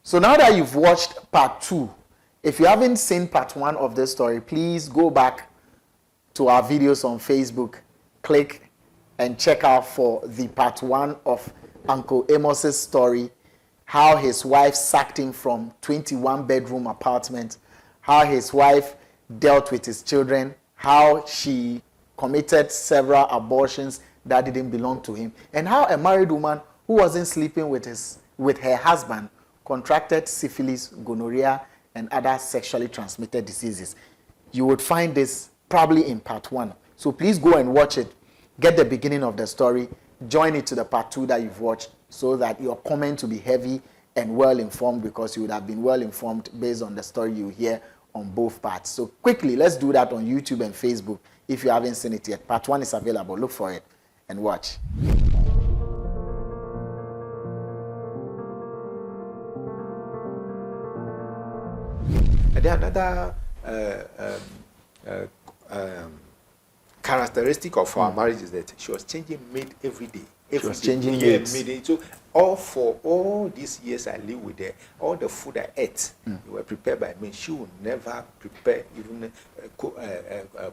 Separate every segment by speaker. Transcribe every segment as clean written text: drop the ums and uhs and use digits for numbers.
Speaker 1: So now that you've watched part 2, if you haven't seen part 1 of this story, please go back to our videos on Facebook, click and check out for the part 1 of Uncle Amos's story, how his wife sacked him from 21-bedroom apartment, how his wife dealt with his children, how she committed several abortions that didn't belong to him, and how a married woman who wasn't sleeping with her husband contracted syphilis, gonorrhea, and other sexually transmitted diseases. You would find this probably in part 1. So please go and watch it. Get the beginning of the story. Join it to the part 2 that you've watched so that your comment will be heavy and well-informed, because you would have been well-informed based on the story you hear on both parts. So quickly, let's do that on YouTube and Facebook if you haven't seen it yet. Part 1 is available. Look for it and watch.
Speaker 2: Another characteristic of our marriage is that she was changing maid every day.
Speaker 1: She was changing maids.
Speaker 2: So for all these years I lived with her, all the food I ate were prepared by me. She would never prepare even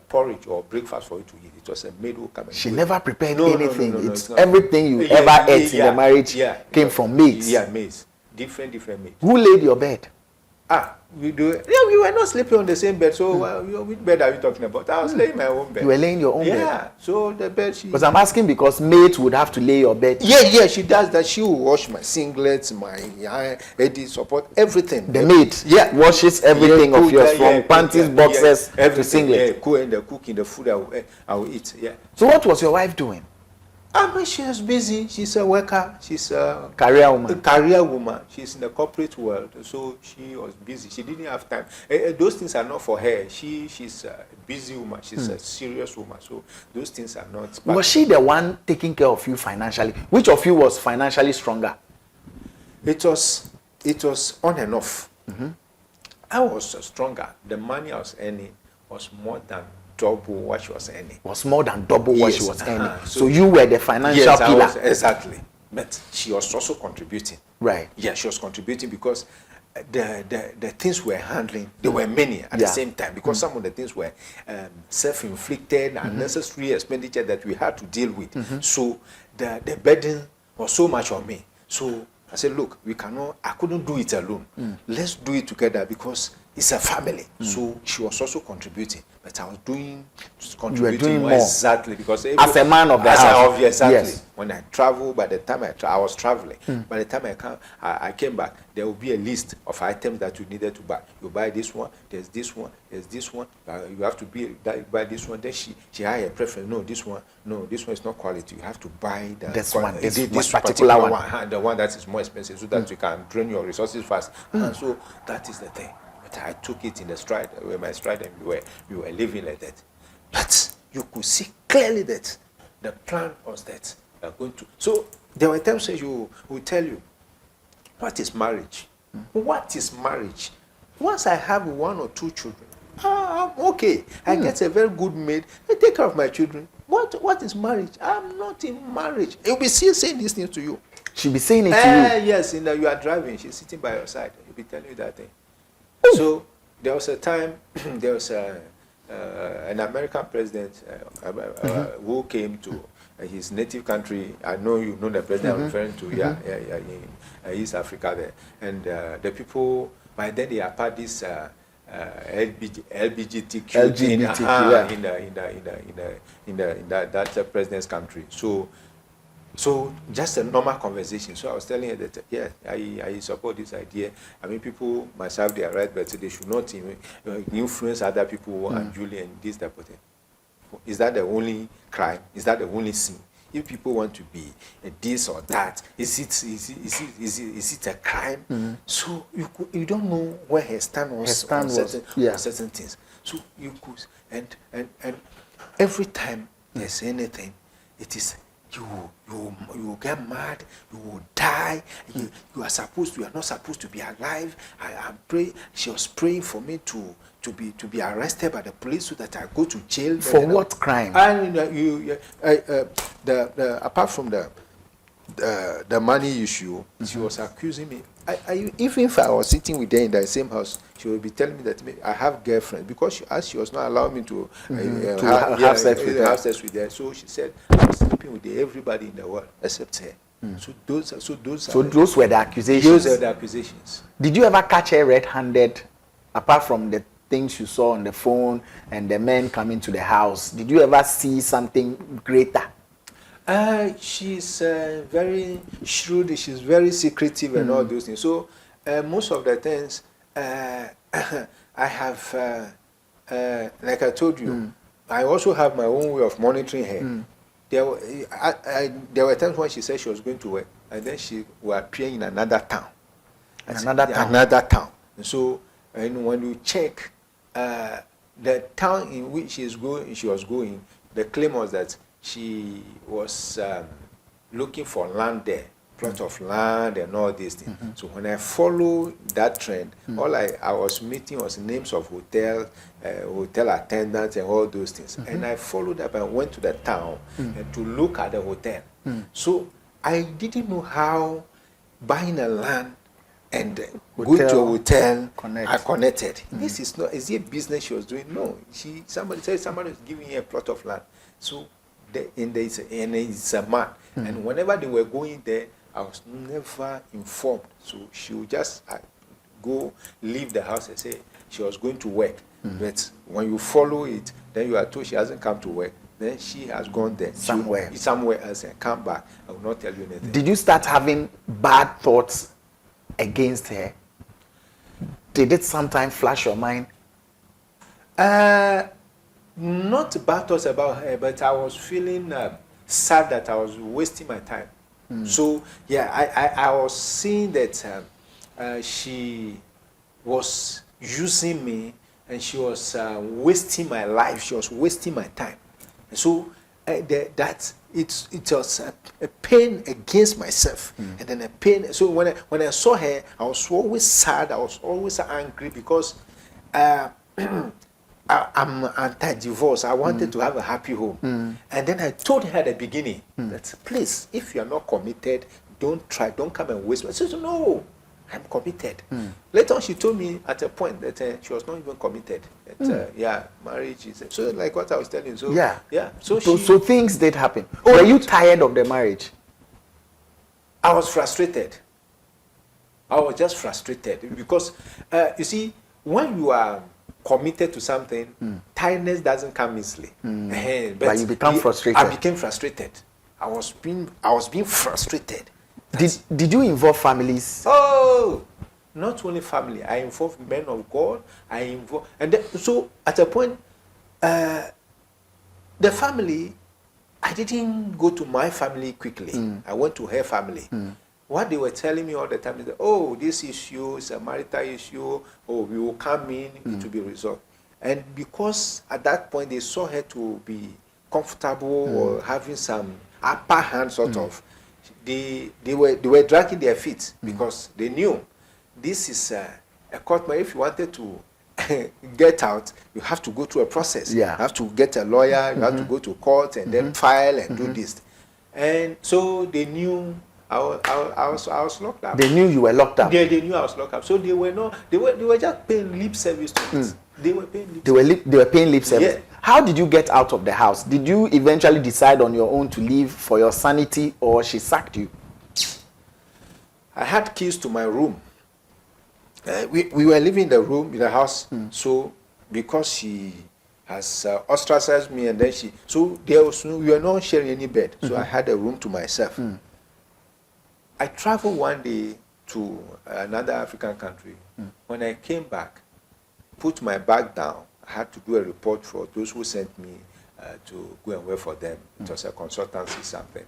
Speaker 2: porridge or breakfast for you to eat. It was a maid who came and
Speaker 1: She never prepared anything.
Speaker 2: No,
Speaker 1: it's everything you ever ate in the marriage came from maids.
Speaker 2: Yeah, maids. Different maids.
Speaker 1: Who laid your bed?
Speaker 2: We do. Yeah, we were not sleeping on the same bed. So which bed are you talking about? I was laying my own bed.
Speaker 1: You were laying your own bed?
Speaker 2: Yeah. So the bed
Speaker 1: Because I'm asking because maids would have to lay your bed.
Speaker 2: Yeah, she does that. She will wash my singlets, my eddy support, everything.
Speaker 1: The maid washes everything of yours, from panties, boxers to singlets.
Speaker 2: Yeah, cooking the food I will eat. Yeah.
Speaker 1: So what was your wife doing?
Speaker 2: She was busy. She's a worker. She's a
Speaker 1: career woman.
Speaker 2: She's in the corporate world, so she was busy. She didn't have time. Those things are not for her. She's a busy woman. She's a serious woman. So those things are not.
Speaker 1: Was she the one taking care of you financially? Which of you was financially stronger?
Speaker 2: It was on and off. I was stronger. The money I was earning was more than double what she was earning.
Speaker 1: Was more than double what she was earning. So you were the financial pillar.
Speaker 2: Exactly. But she was also contributing.
Speaker 1: Right.
Speaker 2: Yeah, she was contributing because the things we're handling, there were many at the same time, because some of the things were self-inflicted, unnecessary expenditure that we had to deal with. So the burden was so much on me. So I said, look, I couldn't do it alone. Let's do it together because it's a family. So she was also contributing, but I was contributing more. Exactly, because
Speaker 1: as a man of the house.
Speaker 2: Exactly.
Speaker 1: Yes.
Speaker 2: When I travel, by the time I was traveling, by the time I came back, there will be a list of items that you needed to buy. You buy this one, there's this one, there's this one. You have to buy this one. Then she had a preference. No, this one is not quality. You have to buy this particular one, the one that is more expensive, so that you can drain your resources fast. And so that is the thing. I took it in the stride, with my stride, and we were living like that. But you could see clearly that the plan was that we are going to. So there were times when you will tell you, what is marriage? What is marriage? Once I have 1 or 2 children, I'm okay. I get a very good maid. I take care of my children. What is marriage? I'm not in marriage. You'll be still saying these things to you.
Speaker 1: She'll be saying it to you.
Speaker 2: Yes, you are driving. She's sitting by your side. You'll be telling you that thing. So there was a time, there was an American president who came to his native country. I know you know the president I'm referring to, in East Africa there. And the people, by then they are part this LGBTQ in that president's country. So just a normal conversation. So I was telling her that, I support this idea. I mean, people, myself, they are right, but they should not influence other people unduly and this type of thing. Is that the only crime? Is that the only sin? If people want to be this or that, is it a crime? So you don't know where her stand was on certain things. So you could, and every time there's anything, it is. You will get mad, you will die, you are not supposed to be alive. I'm praying. She was praying for me to be arrested by the police so that I go to jail.
Speaker 1: For what crime?
Speaker 2: And apart from the money issue, she was accusing me. Even if I was sitting with her in the same house, she would be telling me that I have girlfriend, because she was not allowing me to,
Speaker 1: have sex with her.
Speaker 2: have sex with her. So she said I'm sleeping with everybody in the world except her. So those
Speaker 1: were the accusations.
Speaker 2: Those are the accusations.
Speaker 1: Did you ever catch her red-handed, apart from the things you saw on the phone and the men coming to the house? Did you ever see something greater?
Speaker 2: She's very shrewd. She's very secretive and all those things. So most of the times, I have, like I told you, I also have my own way of monitoring her. There were times when she said she was going to work, and then she was appearing in another town. Another town. And so, and when you check the town in which she was going, the claim was that she was looking for land there, plot of land and all these things. So when I follow that trend, all I was meeting was names of hotel attendants and all those things. And I followed up and went to the town and to look at the hotel. So I didn't know how buying a land and going to a hotel I connected. This is not, is it a business she was doing? No. Somebody said somebody was giving her a plot of land. So it's a man. And whenever they were going there, I was never informed. So she would just leave the house and say she was going to work. But when you follow it, then you are told she hasn't come to work. Then she has gone there somewhere else and come back. I will not tell you anything.
Speaker 1: Did you start having bad thoughts against her? Did it sometimes flash your mind?
Speaker 2: Not bad thoughts about her, but I was feeling sad that I was wasting my time. So yeah, I was seeing that she was using me, and she was wasting my life. She was wasting my time. And so it was a pain against myself, and then a pain. So when I saw her, I was always sad. I was always angry because I'm anti-divorce. I wanted to have a happy home. And then I told her at the beginning that, please, if you are not committed, don't come and waste. I said, no, I'm committed. Later on, she told me at a point that she was not even committed. That, marriage is... So like what I was telling you. So, yeah. So
Speaker 1: things did happen. Were you tired of the marriage?
Speaker 2: I was frustrated. I was just frustrated because, you see, when you are committed to something, tiredness doesn't come easily.
Speaker 1: But you become frustrated.
Speaker 2: I became frustrated. I was being frustrated.
Speaker 1: Did you involve families?
Speaker 2: Oh, not only family. I involved men of God. So at a point, the family, I didn't go to my family quickly. I went to her family. What they were telling me all the time is that, oh, this issue is a marital issue. Oh, we will come in, it will be resolved. And because at that point they saw her to be comfortable or having some upper hand sort of, they were dragging their feet because they knew this is a court marriage. If you wanted to get out, you have to go through a process. You have to get a lawyer, you have to go to court and then file and do this. And so they knew I was locked up.
Speaker 1: They knew you were locked up.
Speaker 2: They knew I was locked up. So they were just paying lip service to it. They were paying lip service.
Speaker 1: They were paying lip service.
Speaker 2: Yeah.
Speaker 1: How did you get out of the house? Did you eventually decide on your own to leave for your sanity, or she sacked you?
Speaker 2: I had keys to my room. We were living in the room in the house. So because she has ostracized me, and then we were not sharing any bed. So I had a room to myself. I traveled one day to another African country. When I came back, put my bag down, I had to do a report for those who sent me to go and work for them. It was a consultancy something.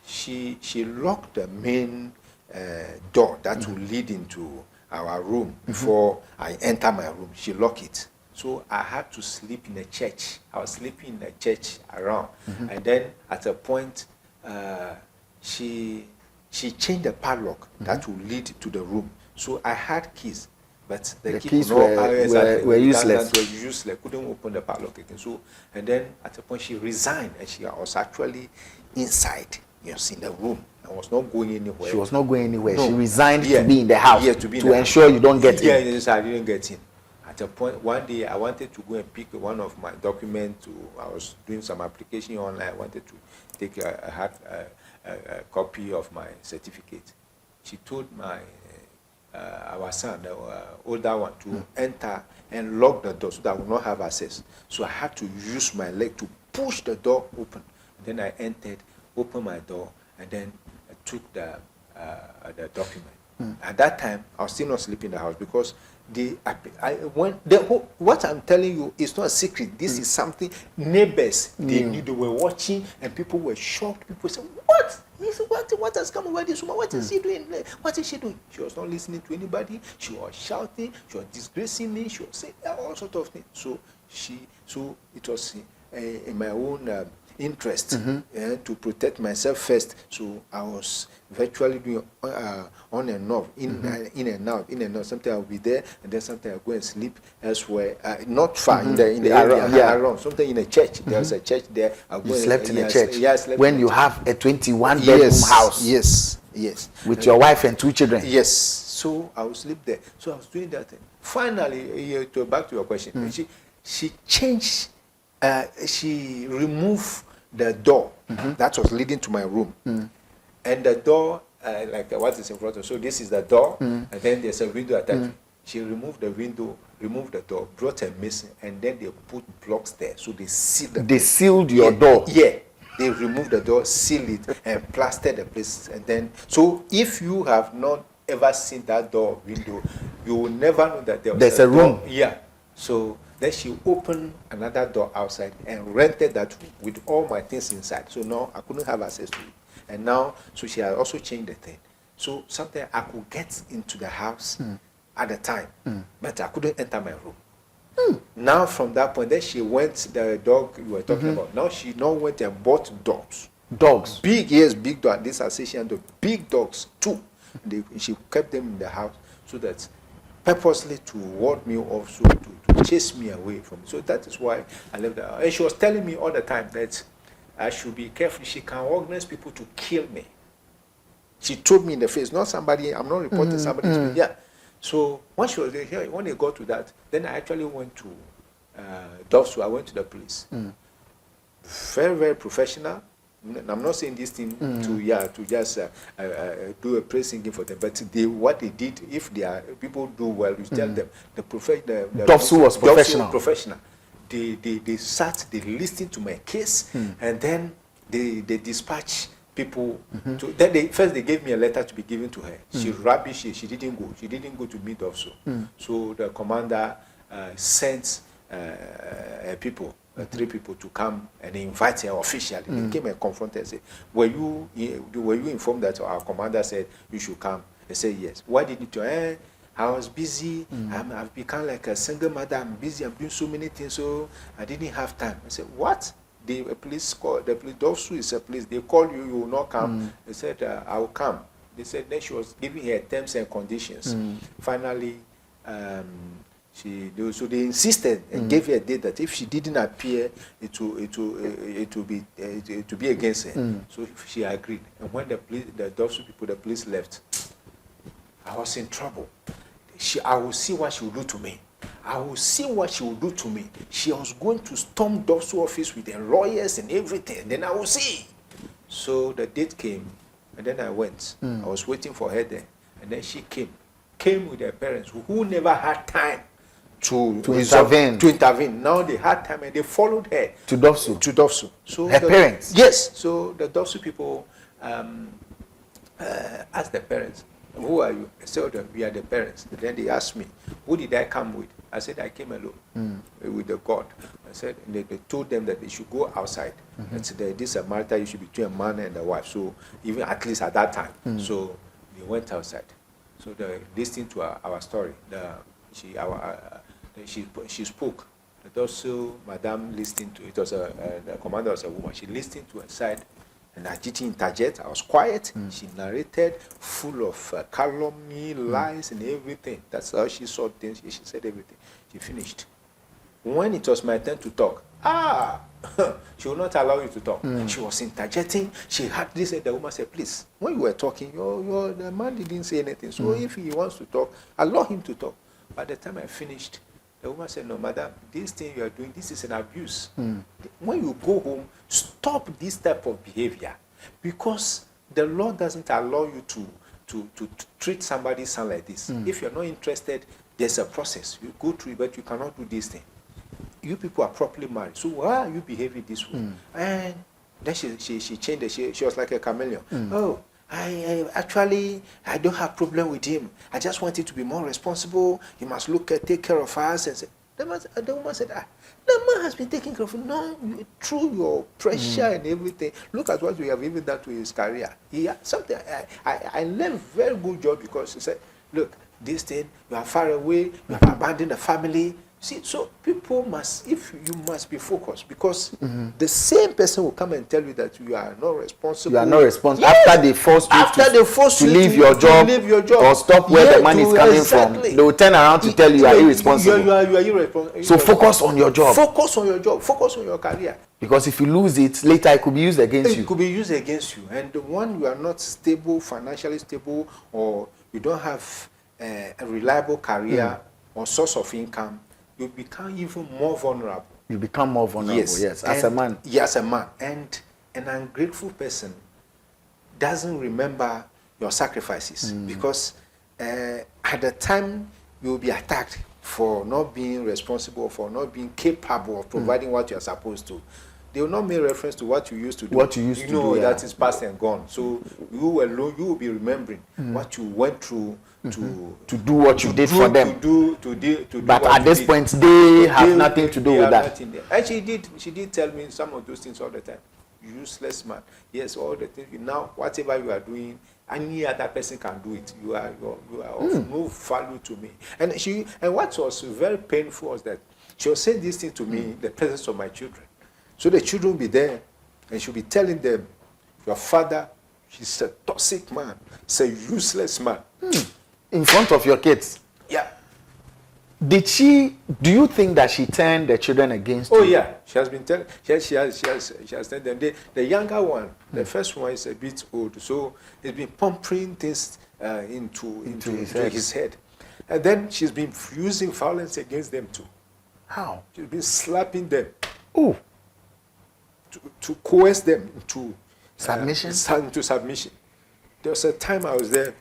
Speaker 2: She locked the main door that will lead into our room before I enter my room. She locked it. So I had to sleep in a church. I was sleeping in a church around. And then at a point, she changed the padlock that will lead to the room. So I had keys, but the keys were useless. Couldn't open the padlock again. So, and then at a point she resigned, and she was actually inside yes, in the room. I was not going anywhere.
Speaker 1: She was not going anywhere.
Speaker 2: No.
Speaker 1: She resigned
Speaker 2: Yeah.
Speaker 1: to be in the house.
Speaker 2: Yeah, to be in the
Speaker 1: ensure
Speaker 2: house.
Speaker 1: you don't get
Speaker 2: Yeah,
Speaker 1: in.
Speaker 2: yes, I didn't get in. At a point, one day, I wanted to go and pick one of my documents. I was doing some application online. I wanted to take a copy of my certificate. She told my our son, the older one, to enter and lock the door so that I would not have access. So I had to use my leg to push the door open. Then I entered, opened my door, and then I took the document. At that time, I was still not sleeping in the house because what I'm telling you is not a secret. This is something neighbors they knew, they were watching, and people were shocked. People said, "What? What has come over this woman? What is she doing? What is she doing?" She was not listening to anybody. She was shouting. She was disgracing me. She was saying all sorts of things. So it was in my own interest to protect myself first. So I was virtually doing on and off, in and out. Sometimes I'll be there, and then sometimes I'll go and sleep elsewhere, not far in the area around. Sometimes in a church, there's a church there. I'll go
Speaker 1: Slept in a church.
Speaker 2: Yeah, I slept
Speaker 1: when
Speaker 2: in
Speaker 1: you
Speaker 2: a
Speaker 1: have a 21 bedroom house.
Speaker 2: Yes.
Speaker 1: With your wife and 2 children.
Speaker 2: Yes. So I will sleep there. So I was doing that thing. Finally, back to your question, she changed. She removed the door that was leading to my room, and the door, like what is in front of. So this is the door, and then there's a window attached. She removed the window, removed the door, brought a mason, and then they put blocks there. So they sealed.
Speaker 1: They sealed your door.
Speaker 2: Yeah. They removed the door, sealed it, and plastered the place. And then, so if you have not ever seen that door or window, you will never know that
Speaker 1: there's a room.
Speaker 2: Yeah. So then she opened another door outside and rented that room with all my things inside. So now I couldn't have access to it. And now, so she had also changed the thing. So sometimes I could get into the house at the time, but I couldn't enter my room. Now from that point, then she went, the dog you were talking about, now she went and bought dogs.
Speaker 1: Dogs?
Speaker 2: Big dog. This association dog, big dogs too. She kept them in the house so that purposely to ward me off, so to chase me away from it. So that is why I left her. And she was telling me all the time that I should be careful. She can organize people to kill me. She told me in the face, not somebody, I'm not reporting somebody. Yeah. So when she was there, when they got to that, then I actually went to Dovsu. I went to the police. Very, very professional. I'm not saying this thing to just do a praise singing for them, but what they did, if they are people do well, you tell them the
Speaker 1: Dovsu was professional.
Speaker 2: They sat, they listened to my case, and then they dispatched people. Then they gave me a letter to be given to her. She rubbish it. She didn't go. She didn't go to meet Dovsu. So the commander sent people. 3 people to come and invite her officially. They came and confronted and said, were you informed that our commander said you should come? They said yes. Why didn't you? I was busy. I've become like a single mother. I'm busy. I'm doing so many things, so I didn't have time. I said, what? The police called. The police, Dovsu is a police. They call you, you will not come. They said, I will come. They said, then she was giving her terms and conditions. Finally, so they insisted and gave her a date that if she didn't appear, it will be against her. So she agreed. And when the Dovsu people, the police left, I was in trouble. I will see what she will do to me. I will see what she will do to me. She was going to storm Dovsu office with the lawyers and everything. And then I will see. So the date came, and then I went. I was waiting for her there, and then she came with her parents who never had time to intervene. Now they had time and they followed her
Speaker 1: to Dovsu.
Speaker 2: So
Speaker 1: her parents?
Speaker 2: Yes. So the Dovsu people asked the parents, who are you? I said, we are the parents. And then they asked me, who did I come with? I said, I came alone with the God. I said, they told them that they should go outside. And said, this is a marital issue between a man and a wife. So even at least at that time. So they went outside. So they listened to our story. She spoke. But also, Madame listened to it. Was the commander was a woman. She listened to her side, and I didn't interject. I was quiet. She narrated, full of calumny, lies, and everything. That's how she saw things. She said everything. She finished. When it was my turn to talk, she will not allow you to talk. She was interjecting. She had this, and the woman said, please, when you were talking, the man didn't say anything. So if he wants to talk, allow him to talk. By the time I finished, the woman said, no, madam, this thing you are doing, this is an abuse. When you go home, stop this type of behavior, because the law doesn't allow you to treat somebody's son like this. If you're not interested, there's a process. You go through it, but you cannot do this thing. You people are properly married, so why are you behaving this way? And then she changed it. She was like a chameleon. Oh, I actually don't have problem with him. I just want him to be more responsible. He must take care of us. And say, the woman said, the man has been taking care of him. No, through your pressure and everything. Look at what we have even done to his career. I learned a very good job, because he said, look, this thing, you are far away, you have abandoned the family. See, so people must be focused, because the same person will come and tell you that you are not responsible.
Speaker 1: You are not responsible. Yes. After they force you to leave your job, or stop where the money is coming from, they will turn around to tell you are irresponsible. You are irresponsible. So focus on your job.
Speaker 2: Focus on your job. Focus on your career.
Speaker 1: Because if you lose it, later it could be used against you.
Speaker 2: It could be used against you. And when you are not stable, financially stable, or you don't have a reliable career or source of income, you become even more vulnerable.
Speaker 1: You become more vulnerable, yes, as a man.
Speaker 2: Yes, as a man. And an ungrateful person doesn't remember your sacrifices, because at the time you will be attacked for not being responsible, for not being capable of providing what you are supposed to. They will not make reference to what you used to do.
Speaker 1: What you used to do,
Speaker 2: that is past and gone. So you alone, you will be remembering what you went through
Speaker 1: to do what you did for them. But
Speaker 2: at
Speaker 1: this point, they have nothing to do with that.
Speaker 2: And she did tell me some of those things all the time. Useless man. Yes, all the things. Now, whatever you are doing, any other person can do it. You are of no value to me. And what was very painful was that she was saying this thing to me in the presence of my children. So the children will be there, and she'll be telling them, your father, he's a toxic man, he's a useless man.
Speaker 1: In front of your kids?
Speaker 2: Yeah.
Speaker 1: Do you think that she turned the children against you?
Speaker 2: Oh yeah, she has been telling, she has turned them. The younger one, the first one is a bit old, so he's been pumping things into his head. And then she's been using violence against them too.
Speaker 1: How?
Speaker 2: She's been slapping them.
Speaker 1: Oh.
Speaker 2: To coerce them into
Speaker 1: submission.
Speaker 2: Into submission. There was a time I was there.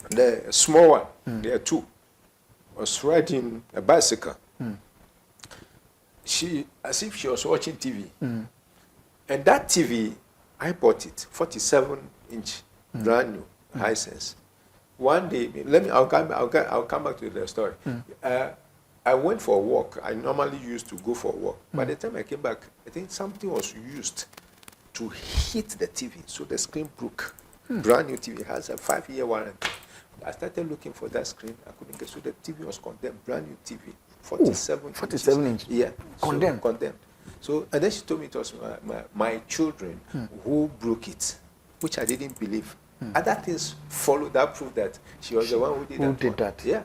Speaker 2: The small one, there are two, was riding a bicycle. She, as if she was watching TV, and that TV, I bought it, 47-inch, brand new, Hisense. One day, I'll come back to the story. I went for a walk. I normally used to go for a walk. By the time I came back, I think something was used to hit the TV, so the screen broke. Brand new TV, has a 5-year warranty. I started looking for that screen. I couldn't get, so the TV was condemned. Brand new TV, 47
Speaker 1: inch.
Speaker 2: Yeah,
Speaker 1: condemned.
Speaker 2: So, condemned. So, and then she told me it was my children who broke it, which I didn't believe. Other things followed that proof that she was the one who did that. Yeah.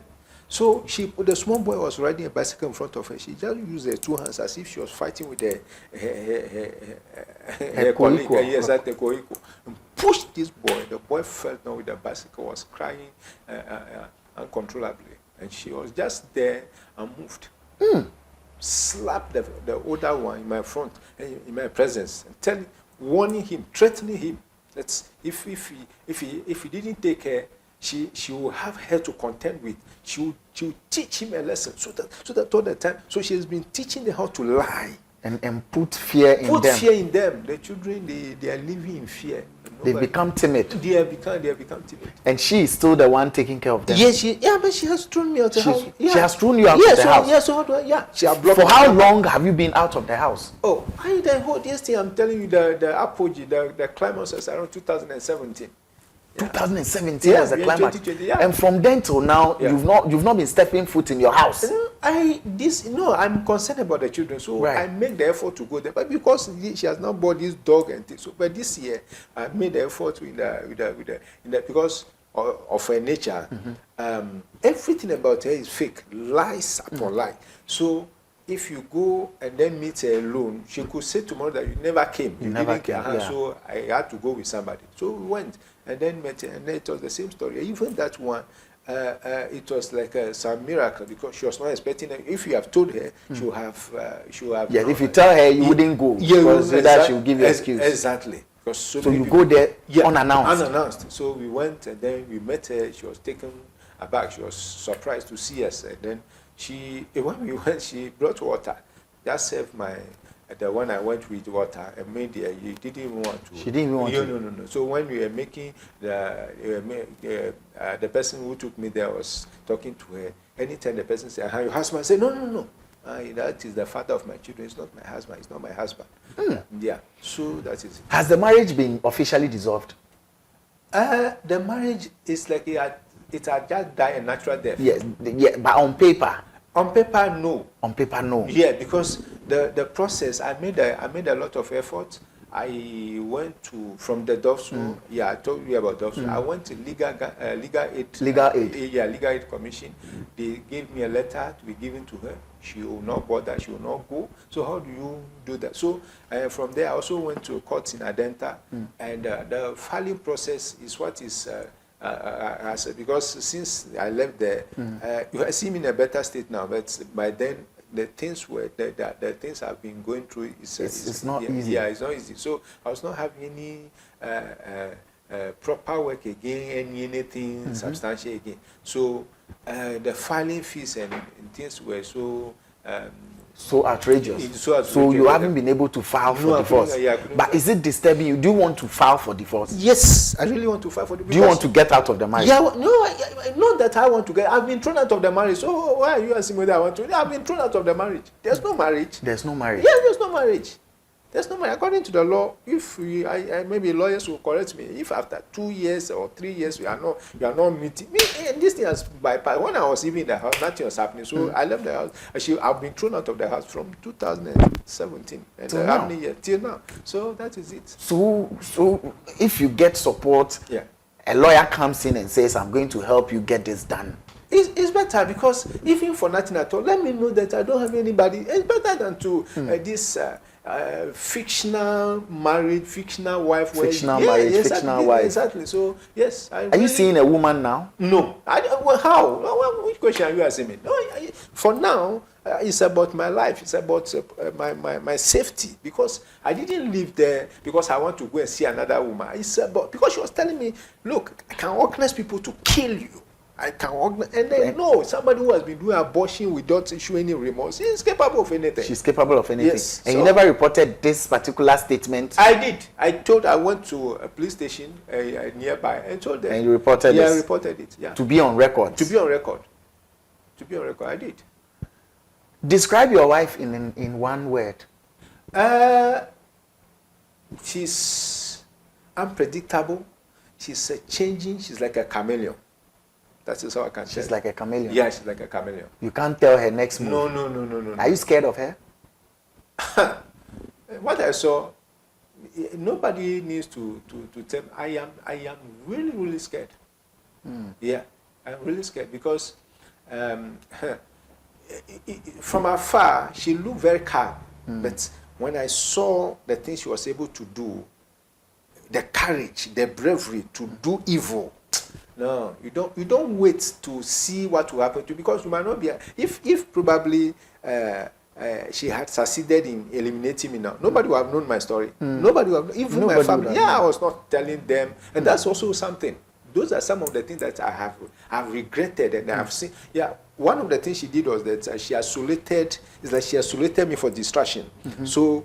Speaker 2: So the small boy was riding a bicycle in front of her. She just used her two hands as if she was fighting with her colleague. Yes, at the co-equal. And pushed this boy. The boy fell down with the bicycle, was crying uncontrollably. And she was just there and moved. Slapped the older one in my front, in my presence, and warning him, threatening him that if he didn't take her, she will have her to contend with. She will teach him a lesson so that all the time. So she has been teaching them how to lie
Speaker 1: and put fear in them.
Speaker 2: Put fear in them. The children, they are living in fear.
Speaker 1: They become timid.
Speaker 2: They have become timid.
Speaker 1: And she is still the one taking care of them.
Speaker 2: Yes, but she has thrown me out of the house. Yeah.
Speaker 1: She has thrown you out of the house.
Speaker 2: Yes, so she has blocked.
Speaker 1: For how long have you been out of the house?
Speaker 2: Oh, the whole this thing I'm telling you, the apogee, the climax was around 2017.
Speaker 1: 2017 was the climax. And from then till now, you've not been stepping foot in your house.
Speaker 2: I'm concerned about the children, so I make the effort to go there. But because she has not bought this dog and things, so but this year I made the effort with the because of her nature. Everything about her is fake, lies upon lie. So if you go and then meet her alone, she could say tomorrow that you never came.
Speaker 1: You never
Speaker 2: didn't
Speaker 1: came, yeah.
Speaker 2: So I had to go with somebody. So we went and then met her, and then it was the same story. Even that one, it was like some miracle because she was not expecting it. If you have told her, she will have.
Speaker 1: Yes, if you tell her, you wouldn't go.
Speaker 2: Yeah,
Speaker 1: because that she will give you an excuse.
Speaker 2: Exactly. Because
Speaker 1: so you go there unannounced.
Speaker 2: Unannounced. So we went and then we met her. She was taken aback. She was surprised to see us, and then when we went, she brought water. That served the one I went with water and made it. You didn't even want to.
Speaker 1: She didn't even want to.
Speaker 2: No. So when we were making the person who took me there was talking to her. Anytime the person said, "Your husband," I said, "No. That is the father of my children. It's not my husband. It's not my husband." Yeah. So that is it.
Speaker 1: Has the marriage been officially dissolved?
Speaker 2: The marriage is like it had just died a natural death.
Speaker 1: Yes. Yeah. But on paper.
Speaker 2: On paper, no.
Speaker 1: On paper, no.
Speaker 2: Yeah, because the process, I made a lot of effort. I went from the DOFSU. I told you about DOFSU. I went to legal aid.
Speaker 1: Legal aid.
Speaker 2: Legal aid commission. They gave me a letter to be given to her. She will not bother. She will not go. So how do you do that? So from there, I also went to court in Adenta, and the filing process is what is. Because since I left there, you see me in a better state now. But by then, the things the things I've been going through
Speaker 1: it's not easy.
Speaker 2: Yeah, it's not easy. So I was not having any proper work again, anything substantial again. So the filing fees and things were so
Speaker 1: outrageous.
Speaker 2: So
Speaker 1: you haven't been able to file for divorce. But is it disturbing you? Do you want to file for divorce?
Speaker 2: Yes, I really want to file for divorce.
Speaker 1: Do you want to get out of the marriage?
Speaker 2: Yeah, no, not that I want to get. I've been thrown out of the marriage. So why are you asking whether I want to? I've been thrown out of the marriage. There's no marriage.
Speaker 1: There's no marriage.
Speaker 2: Yeah, there's no marriage. There's no marriage. According to the law, if maybe lawyers will correct me, if after 2 years or 3 years you are not meeting me, this thing has bypassed. When I was even in the house, nothing was happening. So I left the house. I've been thrown out of the house from 2017 and till now. So that is it.
Speaker 1: So if you get support, a lawyer comes in and says, "I'm going to help you get this done."
Speaker 2: It's better because even for nothing at all, let me know that I don't have anybody. It's better than to this fictional marriage, fictional wife.
Speaker 1: Fictional marriage, exactly, fictional wife.
Speaker 2: Exactly. So yes.
Speaker 1: Are you seeing a woman now?
Speaker 2: No. How? Which question are you asking me? No. For now, it's about my life. It's about my safety because I didn't live there because I want to go and see another woman. It's about because she was telling me, look, I can organize people to kill you. I can organize, and then no, somebody who has been doing abortion without showing any remorse is capable of anything.
Speaker 1: She's capable of anything.
Speaker 2: Yes.
Speaker 1: And you never reported this particular statement?
Speaker 2: I did. I went to a police station nearby and told them.
Speaker 1: And you reported
Speaker 2: it?
Speaker 1: Yeah,
Speaker 2: I reported it. Yeah.
Speaker 1: To be on record?
Speaker 2: To be on record. To be on record, I did.
Speaker 1: Describe your wife in one word.
Speaker 2: She's unpredictable. She's changing. She's like a chameleon. That is how I can tell.
Speaker 1: She's like a chameleon?
Speaker 2: Yeah, she's like a chameleon.
Speaker 1: You can't tell her next move?
Speaker 2: No.
Speaker 1: Are you scared of her?
Speaker 2: What I saw, nobody needs to tell me. I am really, really scared. Yeah, I'm really scared because from afar, she looked very calm. But when I saw the things she was able to do, the courage, the bravery to do evil, no, you don't wait to see what will happen to you because you might not be. If probably she had succeeded in eliminating me now, nobody would have known my story. Nobody would have, even my family. Yeah, I was not telling them, and that's also something. Those are some of the things that I have regretted and I've seen. Yeah, one of the things she did was that she isolated me for distraction. So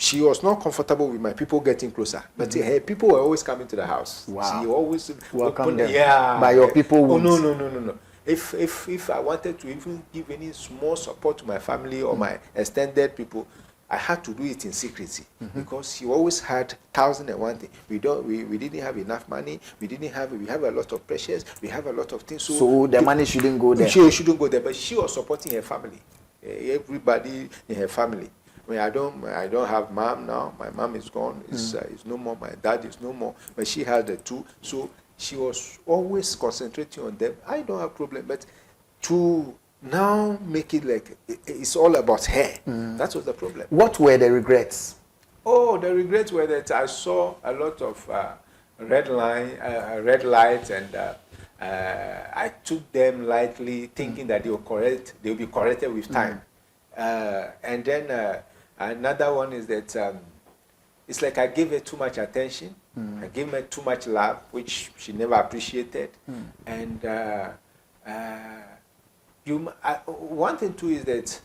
Speaker 2: she was not comfortable with my people getting closer, but her people were always coming to the house.
Speaker 1: Wow.
Speaker 2: She always
Speaker 1: welcome them.
Speaker 2: Yeah.
Speaker 1: By your people.
Speaker 2: Oh no. If I wanted to even give any small support to my family or my extended people, I had to do it in secrecy because she always had 1,001 things. We didn't have enough money. We have a lot of pressures. We have a lot of things.
Speaker 1: So the money shouldn't go there.
Speaker 2: She shouldn't go there, but she was supporting her family. Everybody in her family. I mean, I don't have mom now. My mom is gone. It's no more. My dad is no more. But she had the two. So she was always concentrating on them. I don't have problem, but to now make it like it's all about her. That was the problem.
Speaker 1: What were the regrets?
Speaker 2: Oh, the regrets were that I saw a lot of red lights, and I took them lightly, thinking that they will be corrected with time. And then another one is that it's like I gave her too much attention. I gave her too much love, which she never appreciated. And one thing too is that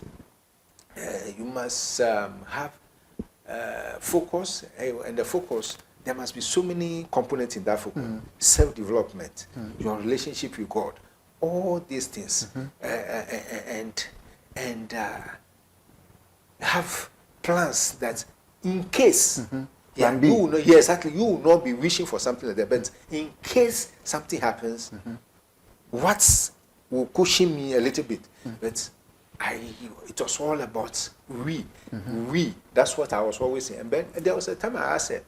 Speaker 2: you must have focus, and the focus, there must be so many components in that focus. Self-development, your relationship with God, all these things, and have plans that in case you will not, exactly, you will not be wishing for something like that, but in case something happens, what will cushion me a little bit, but it was all about we. That's what I was always saying. And then there was a time I asked her,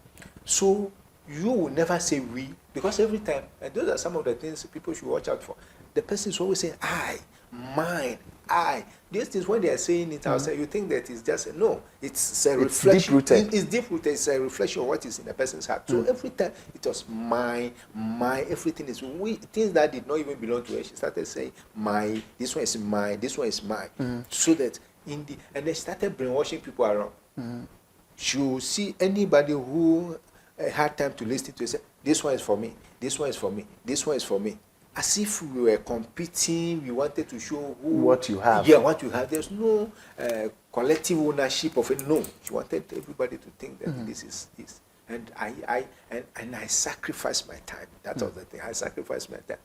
Speaker 2: so you will never say we, because every time, and those are some of the things people should watch out for. The person is always saying I, mine, I. These things, when they are saying it outside, you think that it's just no. It's a reflection.
Speaker 1: Deep-rooted.
Speaker 2: It's deep-rooted. It's a reflection of what is in the person's heart. So every time it was my, everything is we. Things that did not even belong to her, she started saying my. This one is mine. This one is mine. So that and they started brainwashing people around. She will see anybody who had time to listen to it, say, this one is for me. This one is for me. This one is for me. As if we were competing, we wanted to show
Speaker 1: what you have.
Speaker 2: Yeah, what you have. There's no collective ownership of it. No, she wanted everybody to think that this is this. And I sacrificed my time. That was the thing. I sacrificed my time.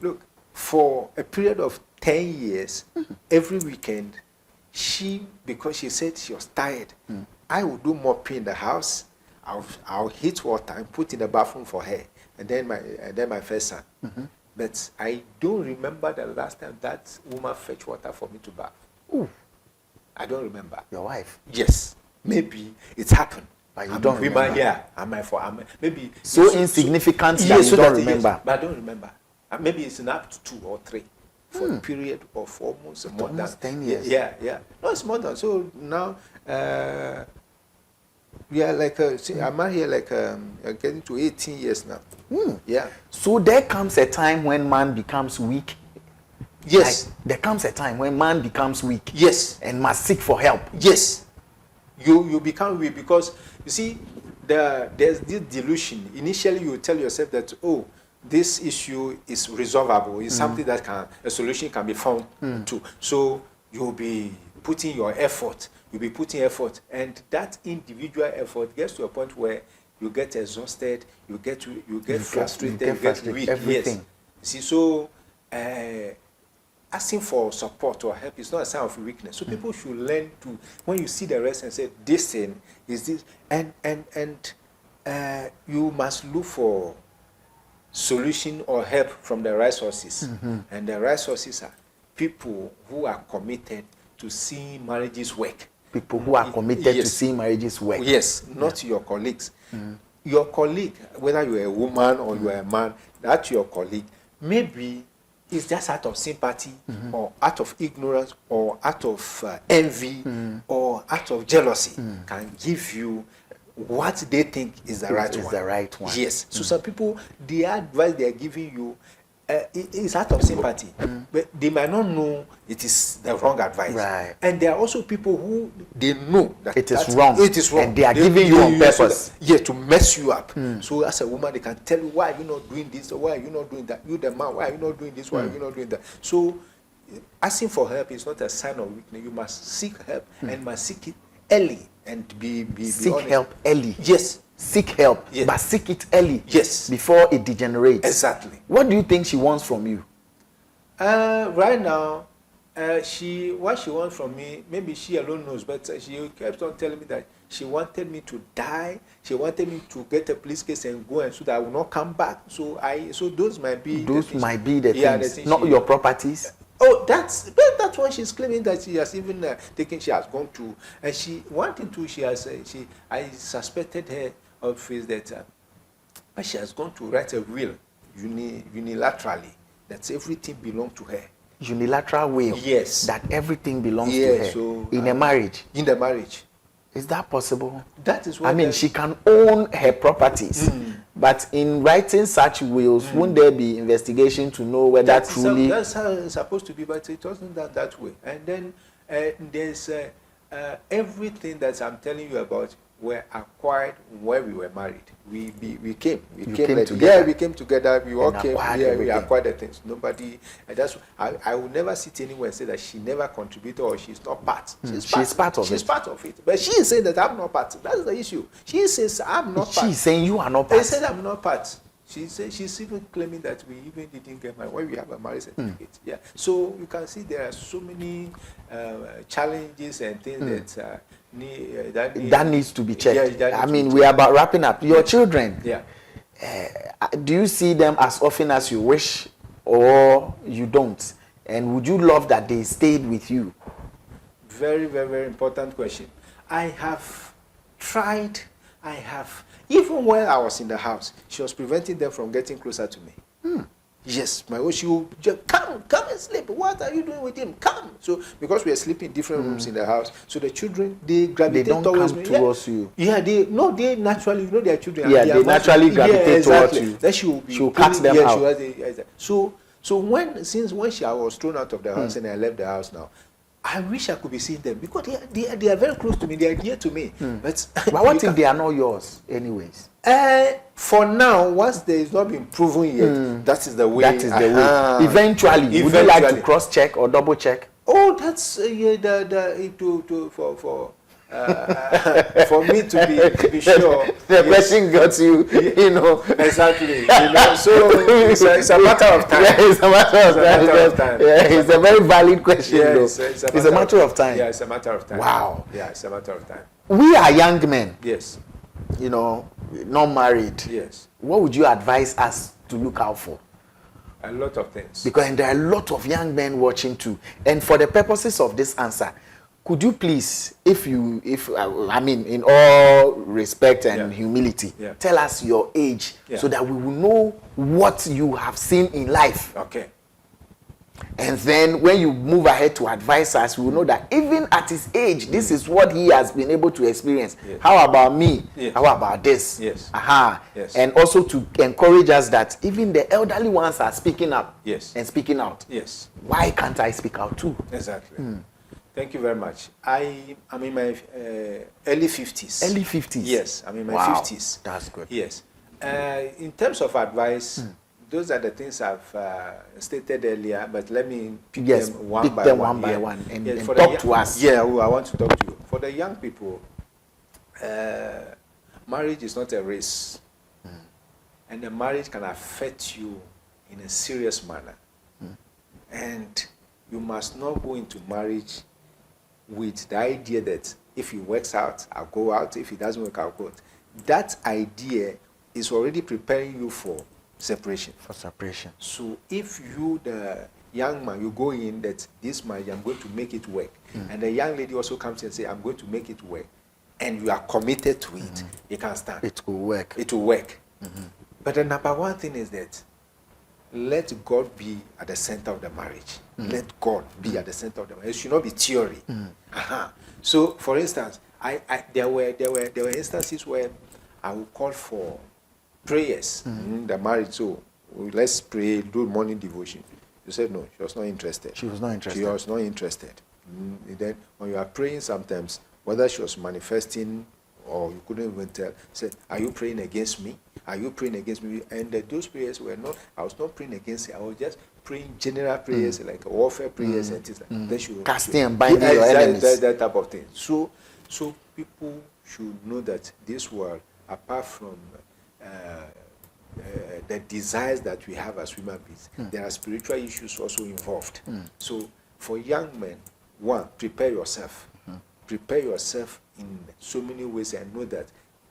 Speaker 2: Look, for a period of 10 years, every weekend, because she said she was tired, I would do mopping in the house. I'll heat water and put in the bathroom for her, and then my first son. But I don't remember the last time that woman fetched water for me to bath.
Speaker 1: Ooh.
Speaker 2: I don't remember.
Speaker 1: Your wife?
Speaker 2: Yes. Maybe it's happened.
Speaker 1: But you don't remember?
Speaker 2: Yeah. Maybe.
Speaker 1: So insignificant that you don't remember.
Speaker 2: Yes, but I don't remember. Maybe it's up to 2 or 3 for a period of almost more than
Speaker 1: 10 years.
Speaker 2: Yeah. No, it's more than. So now, yeah, like I'm out here getting to 18 years now. Yeah.
Speaker 1: So there comes a time when man becomes weak.
Speaker 2: Yes.
Speaker 1: Like, there comes a time when man becomes weak.
Speaker 2: Yes.
Speaker 1: And must seek for help.
Speaker 2: Yes. You become weak because you see there's this delusion. Initially, you tell yourself that this issue is resolvable. It's something that a solution can be found to. So you'll be putting your effort. You'll be putting effort, and that individual effort gets to a point where you get exhausted, you get frustrated, you get weak.
Speaker 1: Everything.
Speaker 2: Yes. See, so asking for support or help is not a sign of weakness. So people should learn to, when you see the rest and say, this thing is this, and you must look for solution or help from the right sources. And the right sources are people who are committed to seeing marriages work.
Speaker 1: People who are committed to seeing marriages work.
Speaker 2: Yes, not your colleagues. Your colleague, whether you're a woman or you're a man, that's your colleague. Maybe it's just out of sympathy or out of ignorance or out of envy or out of jealousy can give you what they think is the right one.
Speaker 1: The right one.
Speaker 2: Yes. So some people, the advice they are giving you is out of sympathy, but they might not know it is the wrong advice.
Speaker 1: Right.
Speaker 2: And there are also people who they know that
Speaker 1: it is wrong.
Speaker 2: It is wrong.
Speaker 1: And they are giving you on purpose.
Speaker 2: To mess you up. So as a woman, they can tell you, why are you not doing this, or why are you not doing that? You the man, why are you not doing this? Why are you not doing that? So asking for help is not a sign of weakness. You must seek help and must seek it early and be
Speaker 1: seek
Speaker 2: honest.
Speaker 1: help early.
Speaker 2: Yes.
Speaker 1: Seek help,
Speaker 2: yes.
Speaker 1: but seek it early.
Speaker 2: Yes.
Speaker 1: Before it degenerates.
Speaker 2: Exactly.
Speaker 1: What do you think she wants from you?
Speaker 2: Right now, what she wants from me, maybe she alone knows, but she kept on telling me that she wanted me to die. She wanted me to get a police case and go, and so that I will not come back. So those might be the things,
Speaker 1: not your properties.
Speaker 2: Oh, that's why she's claiming that she has even she has gone to, and she wanted to. I suspected her of is that, but she has gone to write a will unilaterally that everything belonged to her,
Speaker 1: unilateral will.
Speaker 2: Yes.
Speaker 1: That everything belongs
Speaker 2: Yeah,
Speaker 1: to her
Speaker 2: so,
Speaker 1: in a marriage.
Speaker 2: In the marriage.
Speaker 1: Is that possible?
Speaker 2: That is what
Speaker 1: I mean, she can own her properties, but in writing such wills, won't there be investigation to know whether
Speaker 2: that's how it's supposed to be, but it wasn't that way. And then there's everything that I'm telling you about were acquired when we were married. We came together. Yeah, we came together. We all came. Yeah, we acquired the things. Nobody. And that's I will never sit anywhere and say that she never contributed or she's not part. She's part of it. She's part of it. But she is saying that I'm not part. That's the issue. She says I'm not part.
Speaker 1: She's saying you are not part.
Speaker 2: They said I'm not part. She said she's even claiming that we even didn't get married when we have a marriage certificate. Yeah. So you can see there are so many challenges and things that. That
Speaker 1: needs to be checked.
Speaker 2: Yeah,
Speaker 1: I mean, we are about wrapping up. Your children,
Speaker 2: yeah.
Speaker 1: Do you see them as often as you wish, or you don't? And would you love that they stayed with you?
Speaker 2: Very, very, very important question. I have tried. Even when I was in the house, she was preventing them from getting closer to me. Yes, my wife, she would just come and sleep. What are you doing with him? Come. So because we are sleeping in different rooms in the house, so the children they gravitate towards me.
Speaker 1: Towards you.
Speaker 2: Yeah, they naturally, their children.
Speaker 1: Yeah, they naturally gravitate towards you.
Speaker 2: Then she will
Speaker 1: cut them out.
Speaker 2: So since when I was thrown out of the house and I left the house now, I wish I could be seeing them because they are very close to me. They are dear to me. But
Speaker 1: what if they are not yours, anyways?
Speaker 2: For now, once there is not been proven yet, that is the way.
Speaker 1: That is the way. Eventually, would you like to cross-check or double-check?
Speaker 2: Oh, that's for me to be sure.
Speaker 1: The person got you,
Speaker 2: Exactly. So it's a matter of time.
Speaker 1: Yeah, it's a matter of time. Yeah, it's a very valid question, though. It's a matter of time.
Speaker 2: Yeah, it's a matter of time.
Speaker 1: Wow.
Speaker 2: Yeah, it's a matter of time.
Speaker 1: We are young men.
Speaker 2: Yes.
Speaker 1: Not married.
Speaker 2: Yes.
Speaker 1: What would you advise us to look out for?
Speaker 2: A lot of things.
Speaker 1: Because there are a lot of young men watching too. And for the purposes of this answer, could you please, I mean, in all respect and humility, tell us your age so that we will know what you have seen in life.
Speaker 2: Okay.
Speaker 1: And then when you move ahead to advise us, we will know that even at his age, this is what he has been able to experience. Yes. How about me? Yes. How about this?
Speaker 2: Yes.
Speaker 1: Yes. And also to encourage us that even the elderly ones are speaking up and speaking out.
Speaker 2: Yes.
Speaker 1: Why can't I speak out too?
Speaker 2: Exactly. Thank you very much. I'm in my early 50s.
Speaker 1: Early 50s?
Speaker 2: Yes, I'm in my 50s.
Speaker 1: That's good.
Speaker 2: Yes. In terms of advice, those are the things I've stated earlier, but let me pick them one by one.
Speaker 1: And talk to us.
Speaker 2: Yeah, I want to talk to you. For the young people, marriage is not a race. And the marriage can affect you in a serious manner. And you must not go into marriage with the idea that if it works out, I'll go out. If it doesn't work, I'll go out. That idea is already preparing you for separation. So if you, the young man, you go in that this marriage, I'm going to make it work. And the young lady also comes and says, I'm going to make it work. And you are committed to it. You can stand.
Speaker 1: It will work.
Speaker 2: It will work. But the number one thing is that let God be at the center of the marriage. Let God be at the center of the marriage. It should not be theory. So, for instance, there were instances where I would call for prayers in the marriage. So let's pray, do morning devotion. You said no, she was not interested. She was not interested. Then when you are praying sometimes, whether she was manifesting or you couldn't even tell, said, are you praying against me? Are you praying against me? And those prayers were not, I was not praying against her. I was just praying general prayers, like warfare prayers and things like that. Then she would, casting and binding your enemies. That type of thing. So people should know that this world, apart from the desires that we have as human beings, there are spiritual issues also involved. So for young men, one, prepare yourself. Prepare yourself in so many ways and know that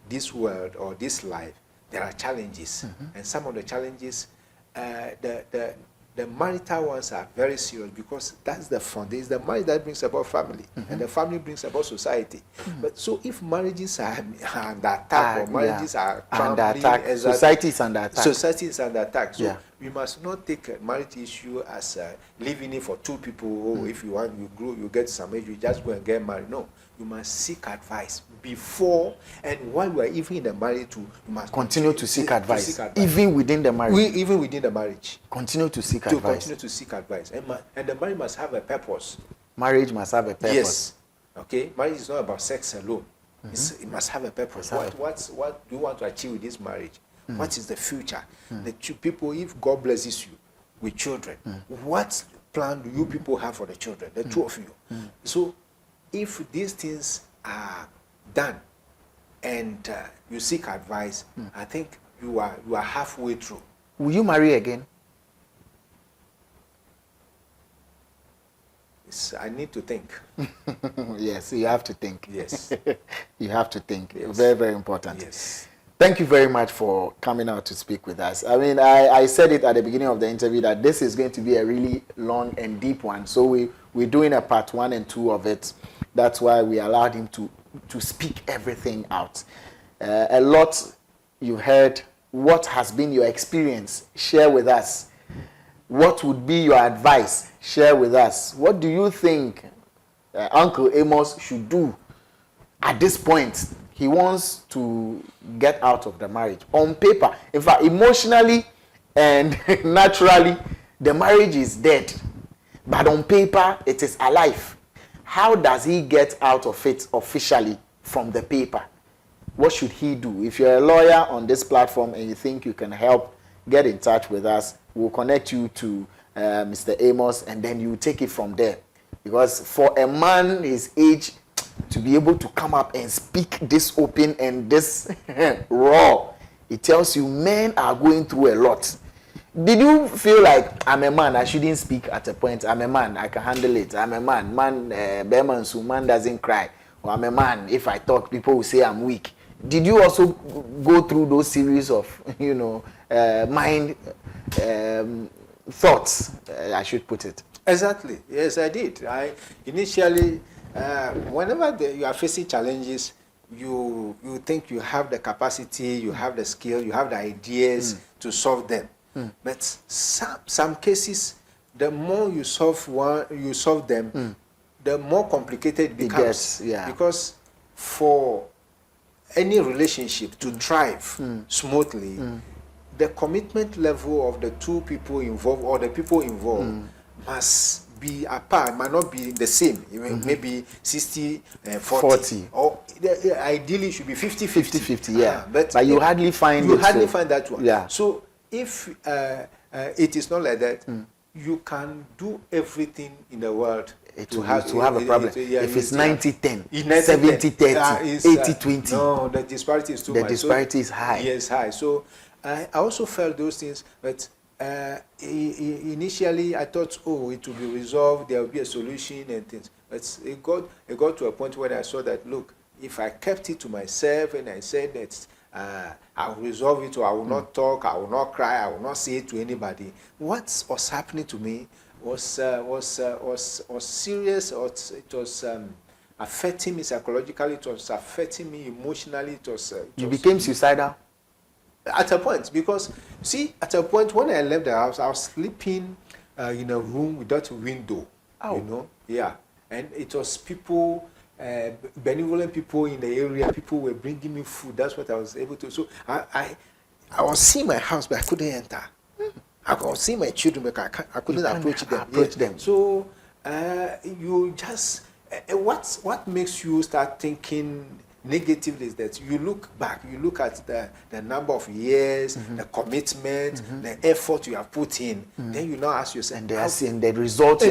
Speaker 2: this world or this life, there are challenges. And some of the challenges, the The marital ones are very serious because that's the foundation. It's the marriage that brings about family, and the family brings about society. But so if marriages are under attack or marriages are
Speaker 1: under
Speaker 2: crumbling,
Speaker 1: attack, society is under attack.
Speaker 2: Society is under attack. So
Speaker 1: Yeah.
Speaker 2: we must not take a marriage issue as living it for two people. Oh, if you want, you grow, you get some age, you just go and get married. No, you must seek advice before and while you are even in the marriage too. You must
Speaker 1: continue to seek advice, even within the marriage.
Speaker 2: Even within the marriage,
Speaker 1: continue to seek
Speaker 2: to
Speaker 1: advice.
Speaker 2: continue to seek advice, and the marriage must have a purpose.
Speaker 1: Marriage must have a purpose.
Speaker 2: Yes. Okay. Marriage is not about sex alone. It must have a purpose. What do you want to achieve with this marriage? What is the future? The two people, if God blesses you with children, what plan do you people have for the children? The two of you. So, if these things are done and you seek advice, I think you are halfway through.
Speaker 1: Will you marry again?
Speaker 2: I need to think.
Speaker 1: Yes, you have to think.
Speaker 2: Yes.
Speaker 1: You have to think.
Speaker 2: Yes.
Speaker 1: Very, very important.
Speaker 2: Yes.
Speaker 1: Thank you very much for coming out to speak with us. I mean, I said it at the beginning of the interview that this is going to be a really long and deep one. So we're doing a part 1 and 2 of it. That's why we allowed him to speak everything out. A lot you heard. What has been your experience? Share with us. What would be your advice? Share with us. What do you think Uncle Amos should do at this point? He wants to get out of the marriage. On paper, in fact, emotionally and naturally, the marriage is dead. But on paper, it is alive. How does he get out of it officially from the paper? What should he do? If you're a lawyer on this platform and you think you can help, get in touch with us. We'll connect you to Mr. Amos, and then you take it from there. Because for a man his age to be able to come up and speak this open and this raw, it tells you men are going through a lot. Did you feel like, I'm a man, I shouldn't speak at a point? I'm a man, I can handle it. I'm a man, man doesn't cry. Or I'm a man, if I talk, people will say I'm weak. Did you also go through those series of, mind thoughts, I should put it?
Speaker 2: Exactly. Yes, I did. I initially, whenever you are facing challenges, you think you have the capacity, you have the skill, you have the ideas to solve them. But some cases, the more you solve them, the more complicated it becomes. Because for any relationship to thrive smoothly, the commitment level of the two people involved or the people involved must be apart, might not be the same. Maybe 60, 40. Or ideally it should be 50-50.
Speaker 1: Yeah. But you hardly find
Speaker 2: find that one.
Speaker 1: Yeah.
Speaker 2: So if it is not like that, you can do everything in the world
Speaker 1: to have a problem. If it's 90-10, 70-30, 80-20.
Speaker 2: No, the disparity is too much.
Speaker 1: The disparity is high.
Speaker 2: Yes, high. So I also felt those things, but initially I thought, it will be resolved, there will be a solution and things. But it got to a point where I saw that, look, if I kept it to myself and I said that I will resolve it, or I will not talk, I will not cry, I will not say it to anybody, what was happening to me was serious, or it was affecting me psychologically, it was affecting me emotionally. You
Speaker 1: became suicidal?
Speaker 2: At a point, because, see, at a point when I left the house, I was sleeping in a room without a window, Yeah. And it was people, benevolent people in the area, people were bringing me food. That's what I was able to. So I was seeing my house, but I couldn't enter. I was seeing my children, but I couldn't approach them. So you just, what makes you start thinking negatively is that you look back, you look at the number of years, the commitment, the effort you have put in. Then you now ask yourself,
Speaker 1: and they are seeing the results,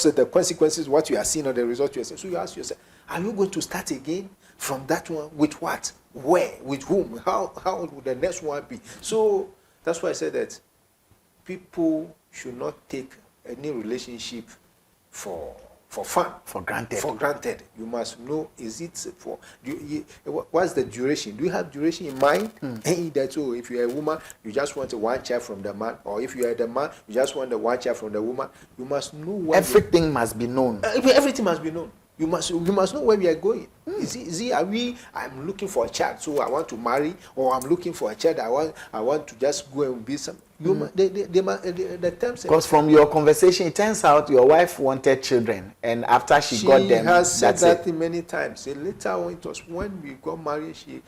Speaker 2: the consequences, what you are seeing, or the results you are seeing. So you ask yourself, are you going to start again from that one? With what? Where? With whom? How would the next one be? So that's why I said that people should not take any relationship for for fun.
Speaker 1: For granted.
Speaker 2: For granted. You must know, is it for, what's the duration? Do you have duration in mind? Hey, that's all. If you're a woman, you just want one child from the man, or if you're the man, you just want the one child from the woman. You must know what
Speaker 1: everything must be known.
Speaker 2: Everything must be known. You must know where we are going. I'm looking for a child, so I want to marry, or I'm looking for a child, I want to just go and be some. The terms.
Speaker 1: Because from your conversation, it turns out your wife wanted children, and after she got them,
Speaker 2: she has said that many times. So later on, it was when we got married. She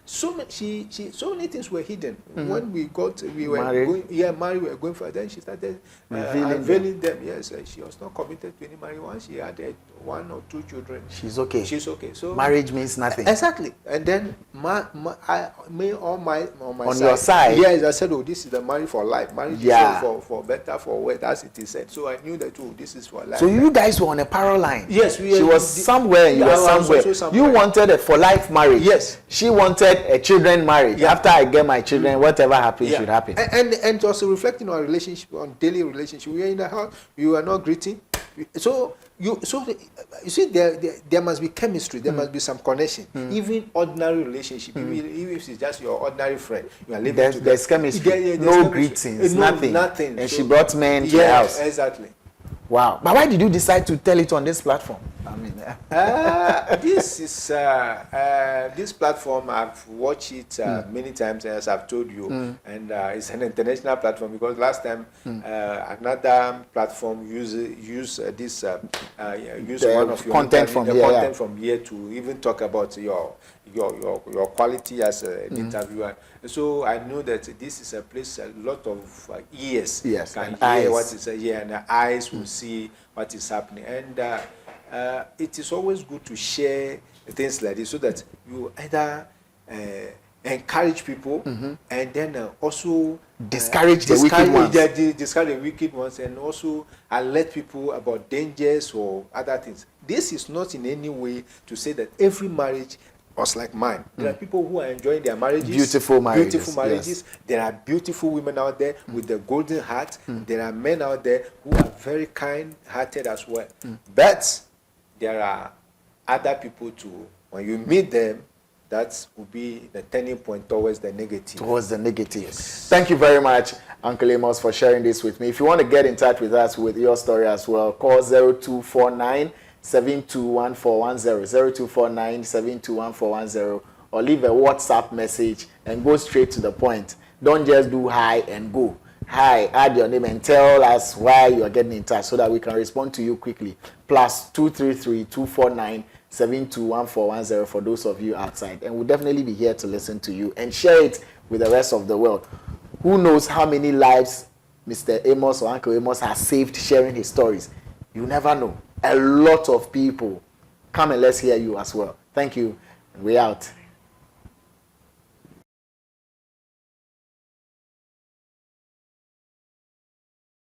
Speaker 2: so many things were hidden. When we were married. We were going for. Then she started unveiling them. Yes, she was not committed to any marriage. Once she had 1 or 2 children,
Speaker 1: she's okay.
Speaker 2: She's okay. So
Speaker 1: marriage means nothing.
Speaker 2: Exactly. And then on my
Speaker 1: on
Speaker 2: side,
Speaker 1: your side,
Speaker 2: yes, I said, oh, this is the marriage for life. Marriage is for better, for worse, as it is said. So I knew that, oh, this is for life.
Speaker 1: So you guys were on a parallel line.
Speaker 2: Yes,
Speaker 1: she was somewhere, you were somewhere. You wanted a for life marriage.
Speaker 2: Yes.
Speaker 1: She wanted a children marriage. Yeah. After I get my children, whatever happens should happen.
Speaker 2: And also reflecting on our relationship, on daily relationship. We were in the house, we were not greeting. So you see, there must be chemistry. There must be some connection. Even ordinary relationship, even if it's just your ordinary friend, you are living together.
Speaker 1: There's chemistry. No greetings, nothing. And so, she brought men to the house.
Speaker 2: Exactly.
Speaker 1: Wow. But why did you decide to tell it on this platform? I mean,
Speaker 2: this platform, I've watched it many times, as I've told you, and it's an international platform, because last time another platform use one of your content from here to even talk about your quality as an interviewer. So I know that this is a place a lot of ears can hear what is here, and the eyes will see what is happening. And it is always good to share things like this, so that you either encourage people and then also
Speaker 1: discourage the wicked ones.
Speaker 2: Discourage the wicked ones, and also alert people about dangers or other things. This is not in any way to say that every marriage was like mine. There are people who are enjoying their marriages.
Speaker 1: Beautiful marriages.
Speaker 2: Yes. There are beautiful women out there with the golden heart. There are men out there who are very kind-hearted as well. But there are other people too. When you meet them, that will be the turning point towards the negative.
Speaker 1: Yes. Thank you very much, Uncle Amos, for sharing this with me. If you want to get in touch with us with your story as well, call 0249 721410, 0249-721410, or leave a WhatsApp message and go straight to the point. Don't just do hi and go. Hi, add your name and tell us why you are getting in touch, so that we can respond to you quickly. Plus 233-249-721410 for those of you outside. And we'll definitely be here to listen to you and share it with the rest of the world. Who knows how many lives Mr. Amos or Uncle Amos has saved sharing his stories? You never know. A lot of people. Come and let's hear you as well. Thank you. We out.